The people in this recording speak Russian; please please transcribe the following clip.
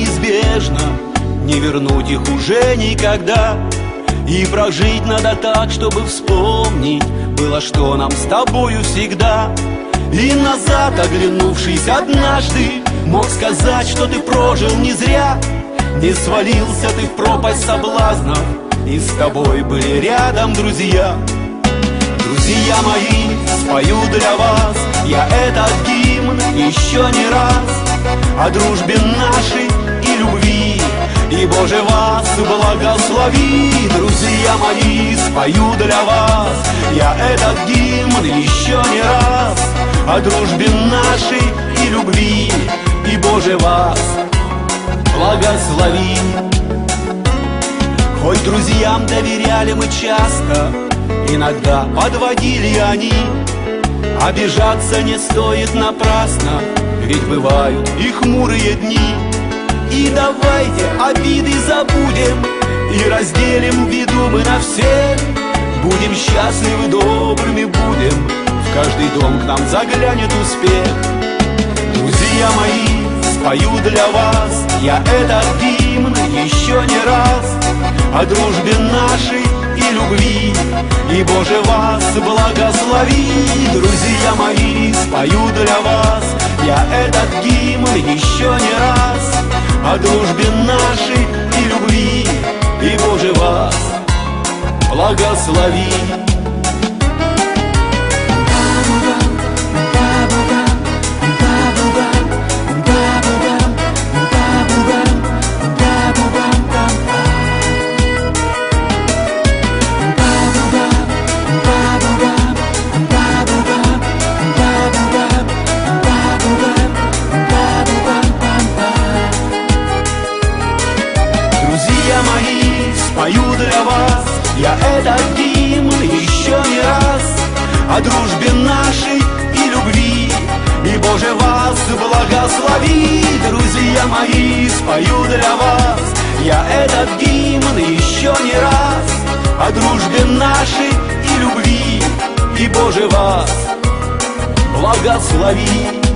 неизбежно, не вернуть их уже никогда. И прожить надо так, чтобы вспомнить было, что нам с тобою всегда. И назад оглянувшись однажды, мог сказать, что ты прожил не зря. Не свалился ты в пропасть соблазнов, и с тобой были рядом друзья. Друзья мои, спою для вас я этот гимн еще не раз о дружбе нашей и любви, и Боже вас благослови. Друзья мои, спою для вас я этот гимн еще не раз о дружбе нашей и любви, и Боже вас благослови. Хоть друзьям доверяли мы часто, иногда подводили они, обижаться не стоит напрасно, ведь бывают и хмурые дни. И давайте обиды забудем и разделим беду мы на всех. Будем счастливы, добрыми будем, в каждый дом к нам заглянет успех. Друзья мои, спою для вас я этот гимн еще не раз о дружбе нашей и любви, и Боже вас благослови. Друзья мои, спою для вас я этот гимн еще не раз о дружбе нашей и любви, и Боже вас благослови. Друзья мои, спою для вас я этот гимн еще не раз о дружбе нашей и любви, и Боже вас благослови. Друзья мои, спою для вас я этот гимн еще не раз о дружбе нашей и любви, и Боже вас благослови.